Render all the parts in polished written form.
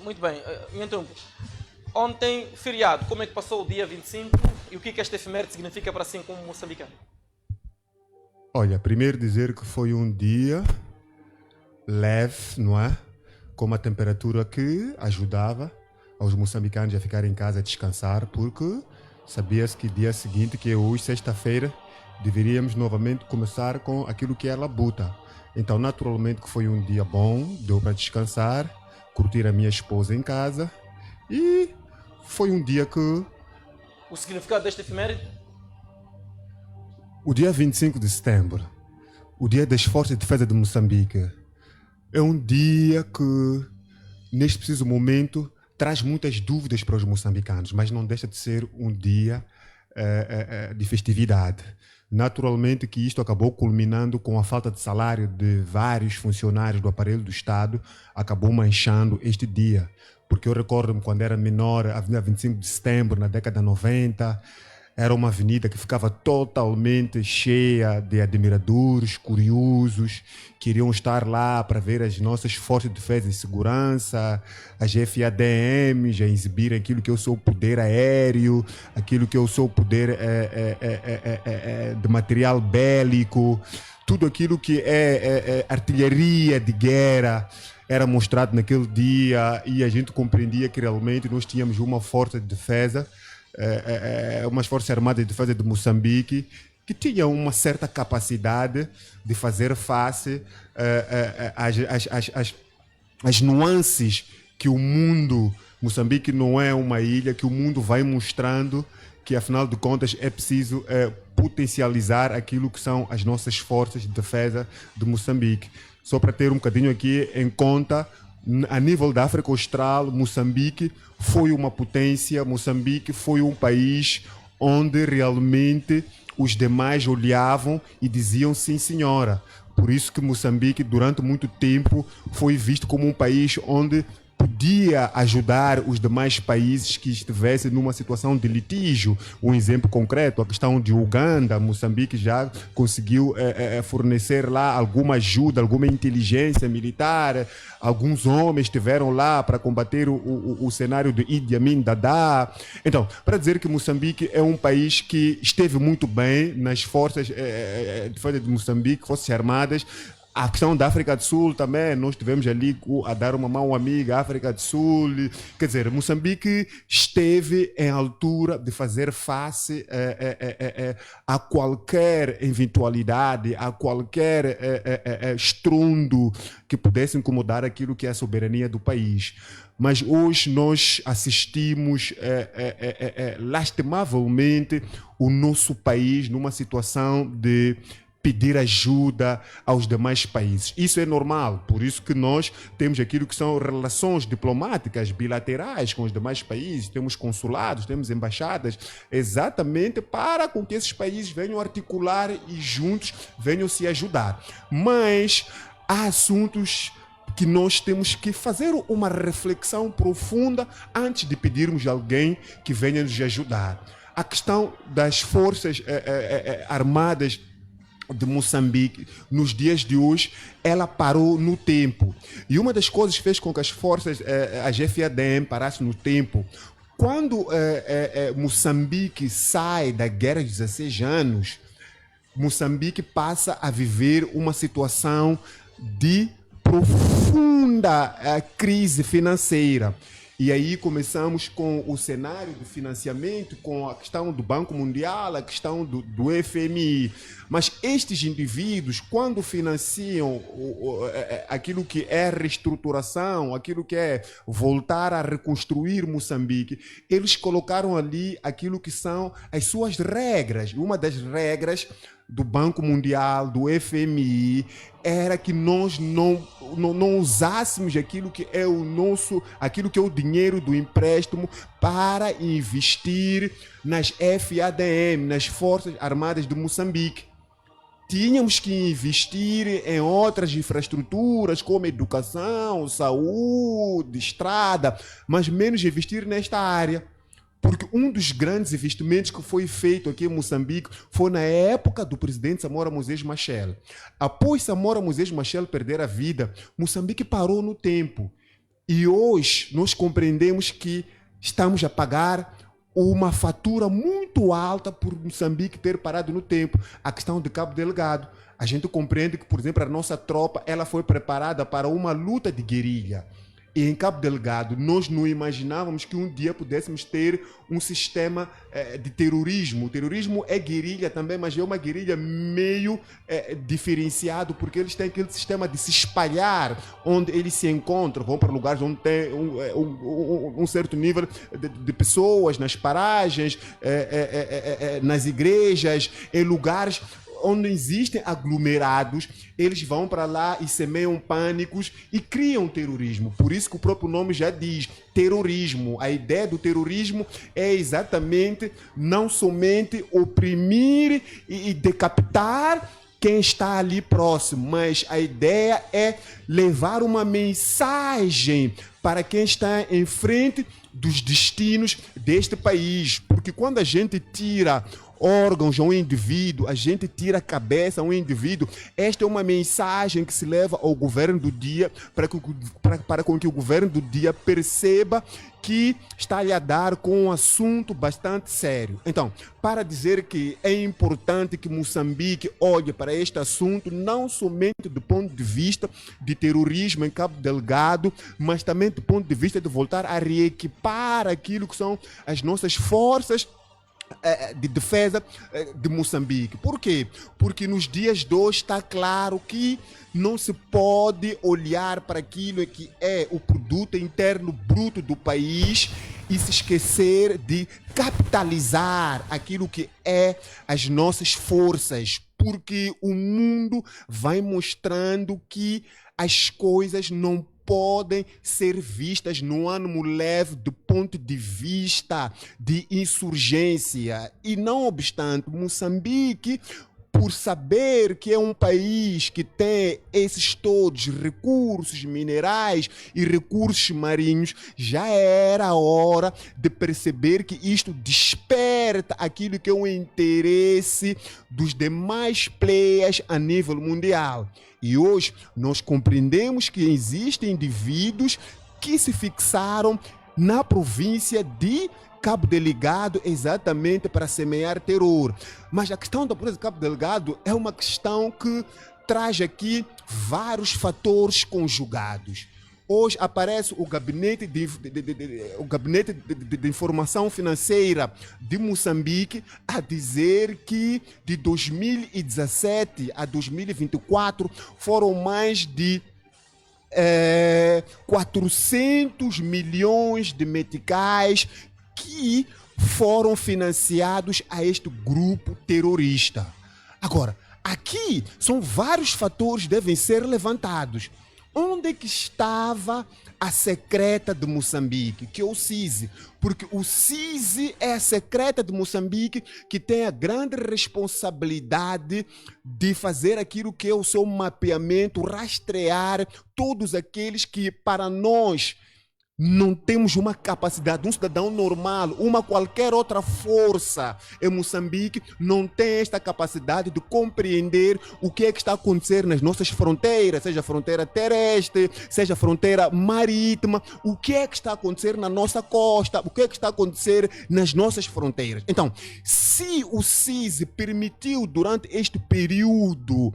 Muito bem. Então, ontem, feriado, como é que passou o dia 25 e o que esta efeméride significa para si como moçambicano? Olha, primeiro dizer que foi um dia leve, não é? Com uma temperatura que ajudava aos moçambicanos a ficarem em casa a descansar, porque sabia-se que dia seguinte, que é hoje, sexta-feira, deveríamos novamente começar com aquilo que é a labuta. Então, naturalmente que foi um dia bom, deu para descansar, curtir a minha esposa em casa e foi um dia que O significado desta efeméride? o dia 25 de setembro, o dia das Forças de Defesa de Moçambique, é um dia que, neste preciso momento, traz muitas dúvidas para os moçambicanos, mas não deixa de ser um dia de festividade. Naturalmente que isto acabou culminando com a falta de salário de vários funcionários do aparelho do Estado, acabou manchando este dia. Porque eu recordo-me quando era menor, a Avenida 25 de Setembro, na década de 90, era uma avenida que ficava totalmente cheia de admiradores, curiosos, que iriam estar lá para ver as nossas forças de defesa e segurança, as FADMs, a exibir aquilo que eu sou o poder aéreo, aquilo que eu sou o poder de material bélico, tudo aquilo que é artilharia de guerra era mostrado naquele dia e a gente compreendia que realmente nós tínhamos uma força de defesa, umas Forças Armadas de Defesa de Moçambique que tinham uma certa capacidade de fazer face às nuances que o mundo, Moçambique não é uma ilha, que o mundo vai mostrando que afinal de contas é preciso potencializar aquilo que são as nossas forças de defesa de Moçambique. Só para ter um bocadinho aqui em conta, a nível da África Austral, Moçambique foi uma potência, Moçambique foi um país onde realmente os demais olhavam e diziam sim senhora. Por isso que Moçambique durante muito tempo foi visto como um país onde podia ajudar os demais países que estivessem numa situação de litígio. Um exemplo concreto, a questão de Uganda, Moçambique já conseguiu fornecer lá alguma ajuda, alguma inteligência militar, alguns homens estiveram lá para combater o cenário de Idi Amin Dada. Então, para dizer que Moçambique é um país que esteve muito bem nas forças de defesa de Moçambique, Forças Armadas. A questão da África do Sul também, nós tivemos ali a dar uma mão amiga à África do Sul. Quer dizer, Moçambique esteve em altura de fazer face a qualquer eventualidade, a qualquer estrondo que pudesse incomodar aquilo que é a soberania do país. Mas hoje nós assistimos, lastimavelmente, o nosso país numa situação de pedir ajuda aos demais países. Isso é normal, por isso que nós temos aquilo que são relações diplomáticas bilaterais com os demais países, temos consulados, temos embaixadas, exatamente para com que esses países venham articular e juntos venham se ajudar. Mas há assuntos que nós temos que fazer uma reflexão profunda antes de pedirmos a alguém que venha nos ajudar. A questão das forças armadas de Moçambique, nos dias de hoje, ela parou no tempo. E uma das coisas que fez com que as forças, as FADM, parassem no tempo, quando Moçambique sai da guerra de 16 anos, Moçambique passa a viver uma situação de profunda crise financeira. E aí começamos com o cenário do financiamento, com a questão do Banco Mundial, a questão do FMI. Mas estes indivíduos, quando financiam aquilo que é reestruturação, aquilo que é voltar a reconstruir Moçambique, eles colocaram ali aquilo que são as suas regras. Uma das regras do Banco Mundial, do FMI, era que nós não usássemos aquilo que é aquilo que é o dinheiro do empréstimo para investir nas FADM, nas Forças Armadas de Moçambique. Tínhamos que investir em outras infraestruturas como educação, saúde, estrada, mas menos investir nesta área. Porque um dos grandes investimentos que foi feito aqui em Moçambique foi na época do presidente Samora Moses Machel. Após Samora Moses Machel perder a vida, Moçambique parou no tempo. E hoje nós compreendemos que estamos a pagar uma fatura muito alta por Moçambique ter parado no tempo. A questão de Cabo Delgado. A gente compreende que, por exemplo, a nossa tropa ela foi preparada para uma luta de guerrilha. E em Cabo Delgado, nós não imaginávamos que um dia pudéssemos ter um sistema de terrorismo. O terrorismo é guerrilha também, mas é uma guerrilha meio diferenciado, porque eles têm aquele sistema de se espalhar onde eles se encontram. Vão para lugares onde tem um certo nível de pessoas, nas paragens, nas igrejas, em lugares onde existem aglomerados, eles vão para lá e semeiam pânicos e criam terrorismo. Por isso que o próprio nome já diz, terrorismo. A ideia do terrorismo é exatamente não somente oprimir e decapitar quem está ali próximo, mas a ideia é levar uma mensagem para quem está em frente dos destinos deste país. Porque quando a gente tira órgãos a um indivíduo, a gente tira a cabeça a um indivíduo, esta é uma mensagem que se leva ao governo do dia para que o governo do dia perceba que está a lidar com um assunto bastante sério. Então, para dizer que é importante que Moçambique olhe para este assunto, não somente do ponto de vista de terrorismo em Cabo Delgado, mas também do ponto de vista de voltar a reequipar aquilo que são as nossas forças de defesa de Moçambique. Por quê? Porque nos dias de hoje está claro que não se pode olhar para aquilo que é o produto interno bruto do país e se esquecer de capitalizar aquilo que é as nossas forças, porque o mundo vai mostrando que as coisas não podem ser vistas no ânimo leve do ponto de vista de insurgência. E não obstante, Moçambique, por saber que é um país que tem esses todos recursos minerais e recursos marinhos, já era a hora de perceber que isto desperta aquilo que é o interesse dos demais players a nível mundial. E hoje nós compreendemos que existem indivíduos que se fixaram na província de Cabo Delgado exatamente para semear terror. Mas a questão da província de Cabo Delgado é uma questão que traz aqui vários fatores conjugados. Hoje aparece o Gabinete de Informação Financeira de Moçambique a dizer que de 2017 a 2024 foram mais de 400 milhões de meticais que foram financiados a este grupo terrorista. Agora, aqui são vários fatores que devem ser levantados. Onde é que estava a secreta de Moçambique, que é o CISI? Porque o CISI é a secreta de Moçambique que tem a grande responsabilidade de fazer aquilo que é o seu mapeamento, rastrear todos aqueles que, para nós, não temos uma capacidade, um cidadão normal, uma qualquer outra força em Moçambique não tem esta capacidade de compreender o que é que está a acontecer nas nossas fronteiras, seja fronteira terrestre, seja fronteira marítima, o que é que está a acontecer na nossa costa, o que é que está a acontecer nas nossas fronteiras. Então, se o CISI permitiu durante este período,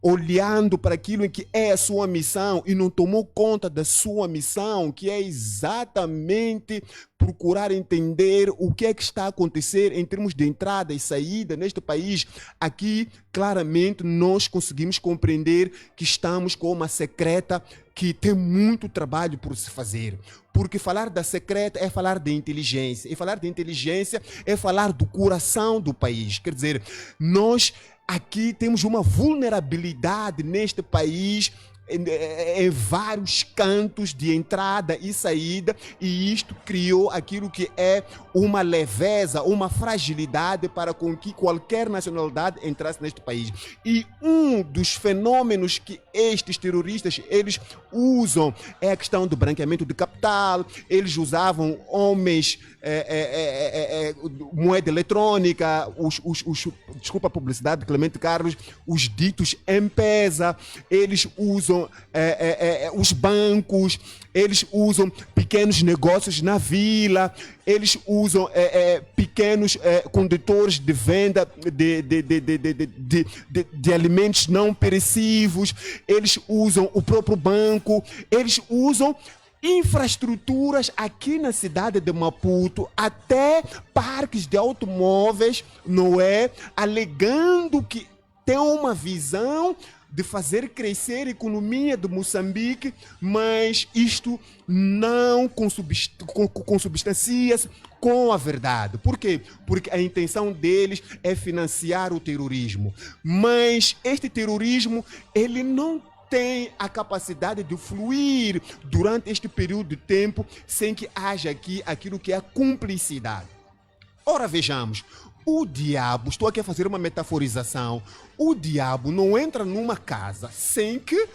olhando para aquilo que é a sua missão e não tomou conta da sua missão, que é exatamente procurar entender o que é que está a acontecer em termos de entrada e saída neste país, aqui claramente nós conseguimos compreender que estamos com uma secreta que tem muito trabalho por se fazer. Porque falar da secreta é falar de inteligência, e falar de inteligência é falar do coração do país. Quer dizer, nós aqui temos uma vulnerabilidade neste país em vários cantos de entrada e saída, e isto criou aquilo que é uma leveza, uma fragilidade para com que qualquer nacionalidade entrasse neste país. E um dos fenômenos que estes terroristas eles usam é a questão do branqueamento de capital. Eles usavam homens, moeda eletrônica, desculpa a publicidade de Clemente Carlos, os ditos M-Pesa. Eles usam usam os bancos, eles usam pequenos negócios na vila, eles usam pequenos condutores de venda de alimentos não perecíveis, eles usam o próprio banco, eles usam infraestruturas aqui na cidade de Maputo, até parques de automóveis, não é? Alegando que tem uma visão de fazer crescer a economia de Moçambique, mas isto não consubstancia-se com a verdade. Por quê? Porque a intenção deles é financiar o terrorismo. Mas este terrorismo, ele não tem a capacidade de fluir durante este período de tempo sem que haja aqui aquilo que é a cumplicidade. Ora, vejamos, o diabo, estou aqui a fazer uma metaforização, o diabo não entra numa casa sem que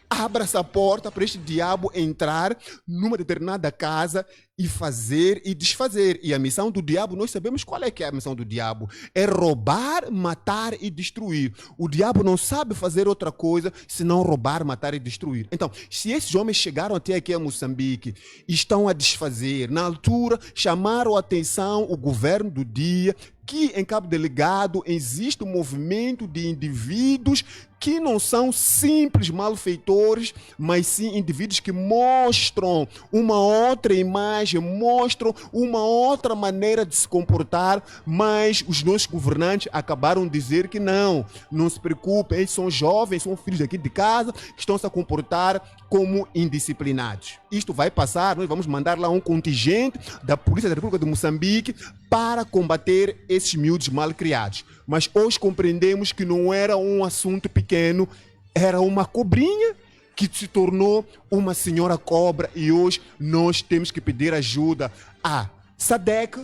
abra-se a porta para este diabo entrar numa determinada casa e fazer e desfazer. E a missão do diabo, nós sabemos qual é que é a missão do diabo. É roubar, matar e destruir. O diabo não sabe fazer outra coisa senão roubar, matar e destruir. Então, se esses homens chegaram até aqui a Moçambique e estão a desfazer, na altura chamaram a atenção o governo do dia que em Cabo Delgado existe um movimento de indivíduos que não são simples malfeitores, mas sim indivíduos que mostram uma outra imagem, mostram uma outra maneira de se comportar, mas os nossos governantes acabaram de dizer que não se preocupem, eles são jovens, são filhos daqui de casa, que estão-se a comportar como indisciplinados. Isto vai passar, nós vamos mandar lá um contingente da Polícia da República de Moçambique para combater esses miúdos mal criados. Mas hoje compreendemos que não era um assunto pequeno, era uma cobrinha que se tornou uma senhora cobra e hoje nós temos que pedir ajuda à SADC,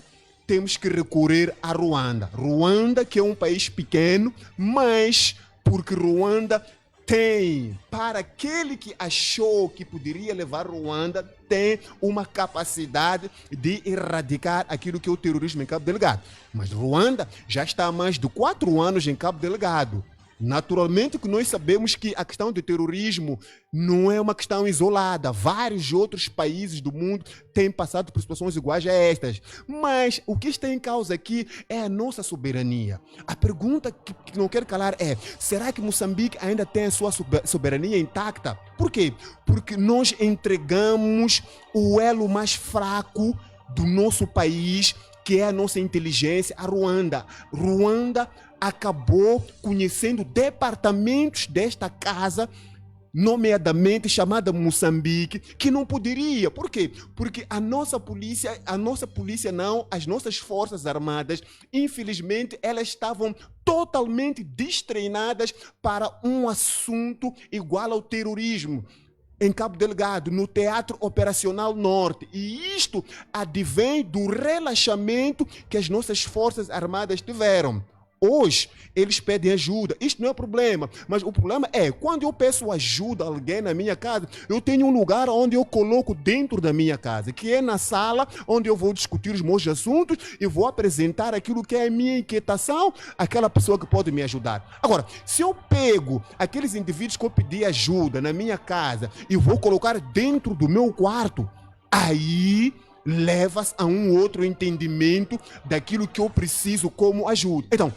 temos que recorrer à Ruanda. Ruanda, que é um país pequeno, mas porque Ruanda tem, para aquele que achou que poderia levar Ruanda, tem uma capacidade de erradicar aquilo que é o terrorismo em Cabo Delgado. Mas Ruanda já está há mais de 4 anos em Cabo Delgado. Naturalmente que nós sabemos que a questão do terrorismo não é uma questão isolada. Vários outros países do mundo têm passado por situações iguais a estas. Mas o que está em causa aqui é a nossa soberania. A pergunta que não quero calar é: será que Moçambique ainda tem a sua soberania intacta? Por quê? Porque nós entregamos o elo mais fraco do nosso país, que é a nossa inteligência, a Ruanda. Ruanda acabou conhecendo departamentos desta casa, nomeadamente chamada Moçambique, que não poderia. Por quê? Porque as nossas forças armadas, infelizmente, elas estavam totalmente destreinadas para um assunto igual ao terrorismo. Em Cabo Delgado, no Teatro Operacional Norte. E isto advém do relaxamento que as nossas forças armadas tiveram. Hoje, eles pedem ajuda. Isto não é problema. Mas o problema é, quando eu peço ajuda a alguém na minha casa, eu tenho um lugar onde eu coloco dentro da minha casa, que é na sala onde eu vou discutir os meus assuntos e vou apresentar aquilo que é a minha inquietação àquela pessoa que pode me ajudar. Agora, se eu pego aqueles indivíduos que eu pedi ajuda na minha casa e vou colocar dentro do meu quarto, aí leva-se a um outro entendimento daquilo que eu preciso como ajuda. Então,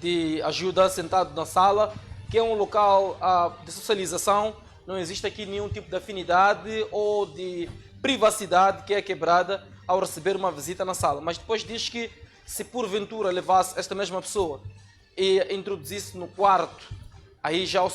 de ajuda sentado na sala, que é um local de socialização, não existe aqui nenhum tipo de afinidade ou de privacidade que é quebrada ao receber uma visita na sala. Mas depois diz que se porventura levasse esta mesma pessoa e introduzisse no quarto, aí já o